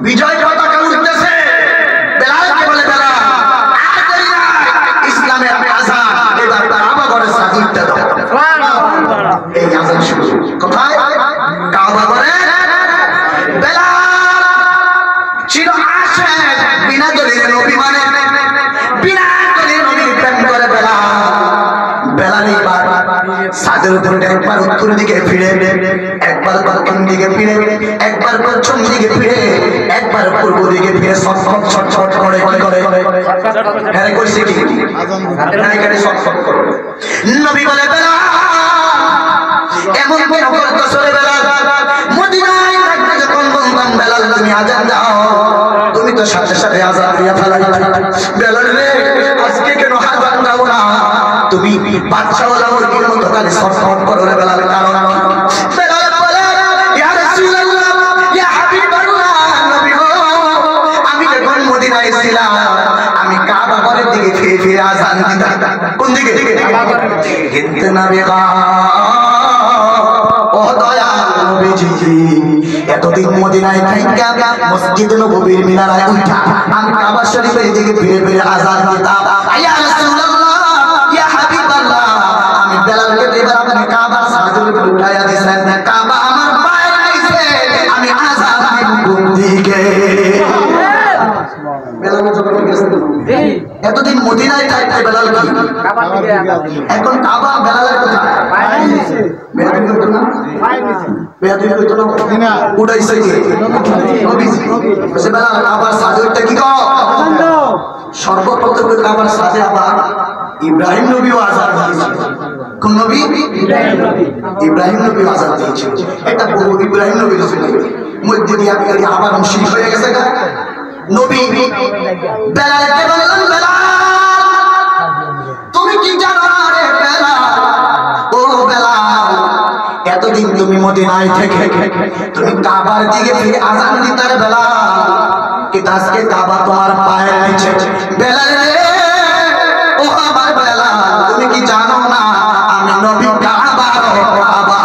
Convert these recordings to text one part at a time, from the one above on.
বিজয় পতাকা উঠতেছে, বেলালকে বলে বেলাল আর দেরি নাই, ইসলামের আযান এবার কাবা ঘরে সাজিদটা দাও। সুবহানাল্লাহ। এই আযান শুরু কোথায়? কাবা ঘরে। বেলাল ছিল আশিক, বিনা দলিলে নবী মানে, বিনা দলিলে নবী প্রেম করে বেলাল। বেলাল এবার সাদের উপরে একবার উত্তর দিকে ফিরে, একবার দক্ষিণ দিকে ফিরে, একবার পশ্চিম দিকে ফিরে, একবার পূর্ব দিকে ফিরে ছটফট ছটফট করে কি করে? হ্যাঁ কইছে কি না এখানে ছটফট করে। নবী বলে বেলাল এমন কেন করতেছ রে বেলাল? মদিনায় থাকতে যখন বলতাম বেলাল তুমি আযান দাও, তুমি তো সাথে সাথে আযান দিয়া ফেলাইতে। বেলাল রে আজকে কেন আযান দাও না? তুমি বাদশা ওলা মুরগির মতো খালি ছটফট করো রে বেলাল, কারণ বেলাল বলে ইয়া রাসূলুল্লাহ ইয়া হাবিবাল্লাহ, নবী গো আমি যখন মদিনায় ছিলাম আমি কাবা ঘরের দিকে ফিরে ফিরে আযান দিতাম। কোন দিকে? কাবা ঘরের দিকে। কিন্তু নবী গো ও দয়াল নবীজি এতদিন মদিনায় থাইকা মসজিদ নববীর মিনারায় উঠা আমি কাবা শরীফের দিকে ফিরে ফিরে আযান দিতাম। ইয়া রাসূলুল্লাহ ইয়া হাবিবাল্লাহ, আমি বেলালকে এবার আপনি কাবা সাজুল উঠায়া দিয়েছেন, কাবা আমার পায়ে লাইছে, আমি আযান দিব কোন দিকে? বেলাল যখন গেছে এতদিন মদিনায় থাকতে বেলাল কি কাবা দিকে আযান, এখন কাবা বেলালের কোথায়? পায়ে নিচে। বেলাল কইতো না পায়ে নিচে, বেলাল কইতো না উড়াইছে কি নবীজি বলে বেলাল কাবার সাজুলটা কি কও আযান দাও। সর্বপ্রথম কাবার সাজে আবার ইব্রাহিম নবীও আযান দিয়েছিল। কোন নবী? ইব্রাহিম নবী। ইব্রাহিম নবীও আযান দিয়েছিল। এটা বহু ইব্রাহিম নবী ছিল মধ্যে দিয়ে আবার মুশরিক হয়ে গেছে না নবী। বেলালকে বললেন বেলাল তুমি কি জানো রে বেলাল, ও বেলাল এতদিন তুমি মদিনায় থেকে তুমি কাবার দিকে ফিরে আযান দিতে রে বেলাল, কিন্তু আজকে কাবা তোমার পায়ের নিচে। বেলাল রে ও আমার বেলাল তুমি কি জানো না আমি নবী কাবার কাবা।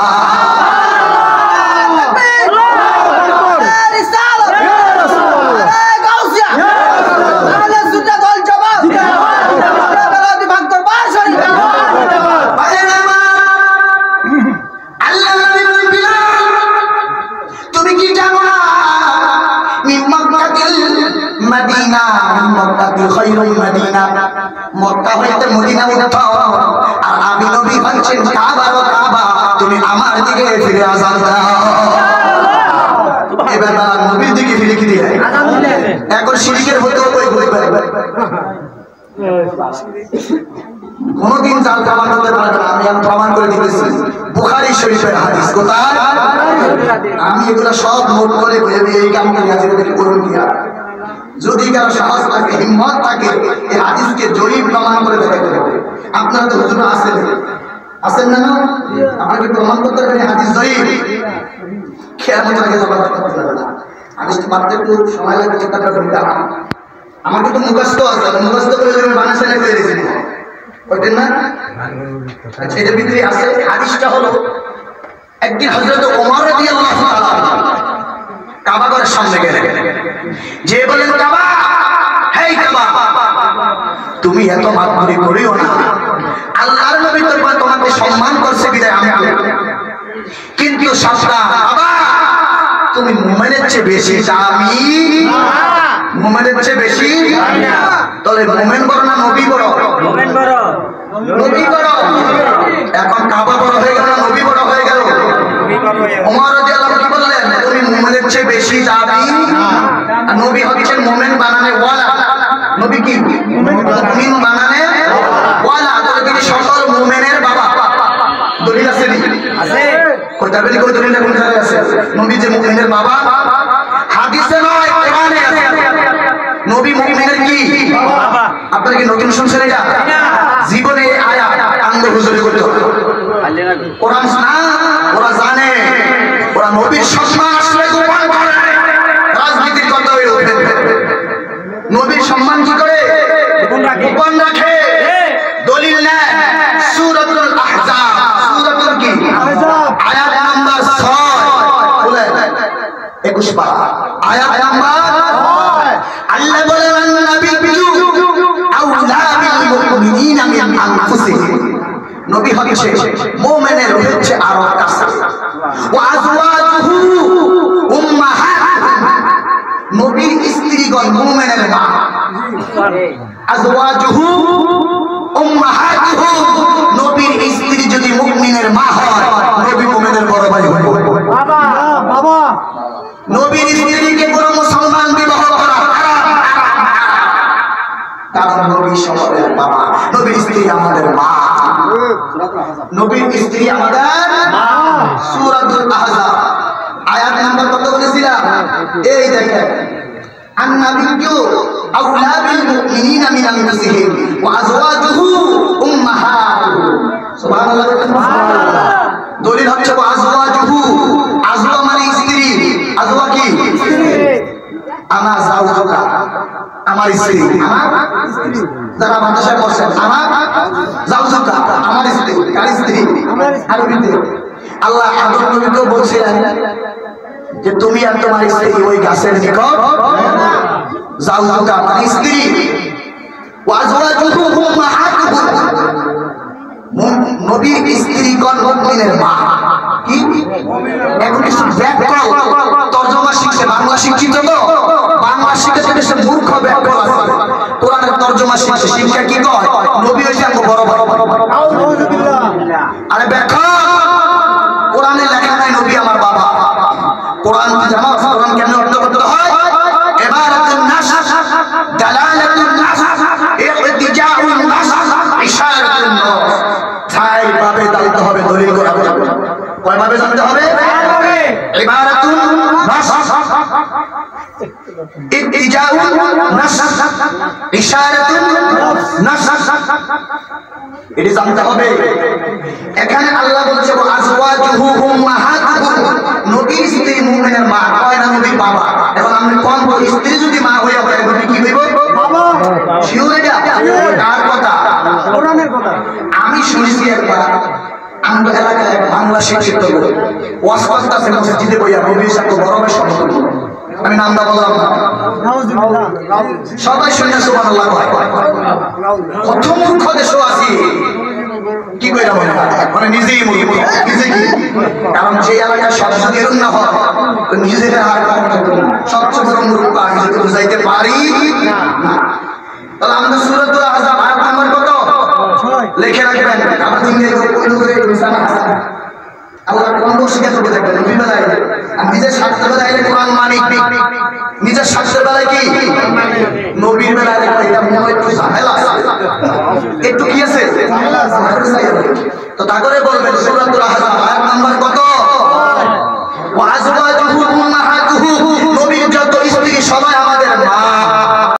মক্কা হইতে মদিনা উঠাও আর আমি নবী বলছেন কাবা ও কাবা তুমি আমার দিকে ফিরে আযান দাও। এবার নবীর দিকে ফিরে কি দিয়ে আযান দিলেন। এখন শিরকের হতেও কই কই পারে কোনদিন জাল প্রমাণ করতে পারবে না। আমি প্রমাণ করে দিতেছি বুখারী শরীফের হাদিস। কোথায়? আমি এগুলা সব নোট করে ভেবে এই কাম করে আজকে করুন কি আর যদি কারো সাহস থাকে হিম্মত থাকে এই হাদিসকে জয়ী প্রমাণ করে দেখাতে হবে। আপনারা তো হুজুর আছেন আছেন না? আপনাকে প্রমাণ করতে পারেন হাদিস জয়ী কিয়ামত আগে জবাব করতে পারবে না। আমি মাত্র একটু সময় লাগে চিন্তাটা করতে আমার কিন্তু মুখস্থ আছে, মুখস্থ করে আমি বানাসা লিখে দিয়েছি ওইটা না। আচ্ছা এর ভিতরে আছে হাদিসটা হলো একদিন হযরত ওমর রাদিয়াল্লাহু তাআলা কাবা ঘরের সামনে গেলেন, যে বলেন কাবা হেই কাবা তুমি এত মাতবরি করিও না, আল্লাহর নবী তোমাকে সম্মান করছে বিদায় আমি কিন্তু সাবধান বাবা তুমি মুমিনের চেয়ে বেশি দামি, মুমিনের চেয়ে বেশি তাহলে মুমিন বড় না নবী বড়? মুমিন বড়। নবী বড়। এখন কাবা বড় হয়ে গেল, নবী বড় হয়ে গেল। ওমর রাদিয়াল্লাহু কি বললেন তুমি মুমিনের চেয়ে বেশি দামি, আর নবী হচ্ছেন মুমিন বানানে ওয়ালা। নবী কি মুমিন বানানে ওয়ালা, তাহলে তিনি সকল মুমিনের বাবা। দলিল আছে নি? আছে। কোথা বলি কই দলিলটা কোন জায়গায় আছে? নবী যে মুমিনের বাবা হাদিসে নয় কোরআনে আছে। নবী মুমিনের কি বাবা? আপনারা কি নতুন শুনছেন এটা? জীবনে আয়াত আঙ্গ হুজুরি করতে হবে। কোরআন না ওরা জানে, ওরা নবীর সম্মান আসলে গোপন করে, রাজনীতির কথা হয়ে ওঠে। নবীর সম্মান কি করে গোপন রাখে? দলিল নেয় সূরাতুল আহজাব, সূরাতুল কি আয়াত নাম্বার 6 বলে 21 পারা, আয়াত নাম্বার হচ্ছে মুমিনের হচ্ছে আরো কাছে ওয়া আজওয়াজুহু উম্মাহাতুহুম নবীর স্ত্রীগণ মুমিনের মা আজওয়াজুহু উম্মাহাতুহুম নবীর স্ত্রী যদি মুমিনের মা হয় নবী মুমিনের বড় ভাই হবে বাবা বাবা নবীর স্ত্রীকে কোন মুসলমান বিবাহ করা কারণ নবী সকলের বাবা নবীর স্ত্রী আমাদের মা নবীর স্ত্রী আমাদের মা সূরাতুল আহজাব আয়াত নাম্বার কত বলেছিলাম এই দেখেন আন-নাবিয়্যু আউলা বিল মুমিনিনা মিন আনফুসিহিম ওয়া আজওয়াজুহু উম্মাহাতুহুম সুবহানাল্লাহ সুবহানাল্লাহ দলিল হচ্ছে ওয়া আজওয়াজুহু আজওয়া মানে স্ত্রী আজওয়া কি স্ত্রী আমার জাওজুকা আমার স্ত্রী আমার স্ত্রী যারা মাদ্রাসায় পড়ছেন আমার জাওজুকা আমার স্ত্রী কার স্ত্রী আমার আরবিতে আল্লাহ আদম নবীকে বলছিলেন যে তুমি আর তোমার স্ত্রী ওই গাছের নিকট জাওজুকা মানে স্ত্রী ওয়াজওয়াজুহু উম্মাহাতুহুম নবীর স্ত্রীগণ মুমিনের মা কি এখন কিছু ব্যাকরণ তরজমা শিখছে বাংলা শিক্ষিত তো বাংলা শিখে বেশি মূর্খ ব্যাকরণ আছে কোরআনের তরজমা শিখছে শিক্ষা কি কয় নবী হইছে আমগো বড় বড় আউযুবিল্লাহ আরে ব্যাখ্যা কোরআনে লেখা নাই নবী আমার বাবা কোরআন কি জানো কোরআন কেমনে অর্থ করতে হয় ইবারাতুন নাস দালালাতুন নাস ইহতিজাউন নাস ইশারাতুন নাস ছাই ভাবে জানতে হবে দলিল করা যাবে কয় ভাবে জানতে হবে ইবারাতুন নাস ইহতিজাউন নাস ইশারাতুন নাস এটি জানতে হবে এখানে আল্লাহ বলেছে আজওয়াজুহু উম্মাহাতুহুম নবীর স্ত্রী মুমিনের মা কয় না নবীর বাবা এখন আমরা কোন স্ত্রী যদি মা হইয়া হয় নবী কি হইব বাবা শিওর এটা কার কথা কোরআনের কথা আমি শুনেছি একবার আমাদের এলাকায় বাংলা শিক্ষিত লোক ওয়াজ করতেছে মসজিদে বইয়া নবীর সাথে গরমের সমর্থন আমি নামটা বললাম না নাউযুবিল্লাহ সবাই শুনে সুবহানাল্লাহ কত মূর্খ দেশ আছে কি কইরা বলে মানে নিজেই মূর্খ নিজে কি কারণ যে এলাকায় সব যদি এরকম না হয় তো নিজের হার সবচেয়ে বড় মূর্খ আমি যদি বুঝাইতে পারি না তাহলে আমরা সূরাতুল আহজাব আয়াত নাম্বার কত 6 লিখে রাখবেন আমরা দিনে কইলো করে ইনসান আছে আল্লাহ কোন বসিয়া করে থাকবেন নবী বেলায় আর নিজের স্বার্থ বেলায় কোরআন মানিক নিজের স্বার্থ বেলায় কি নবীর বেলায় এটা মনে হয় একটু ঝামেলা একটু কি আছে ঝামেলা তো তা করে বলবেন সূরাতুল আহজাব আয়াত নাম্বার কত ওয়া আজওয়াজুহু উম্মাহাতুহু নবীর যত স্ত্রী সবাই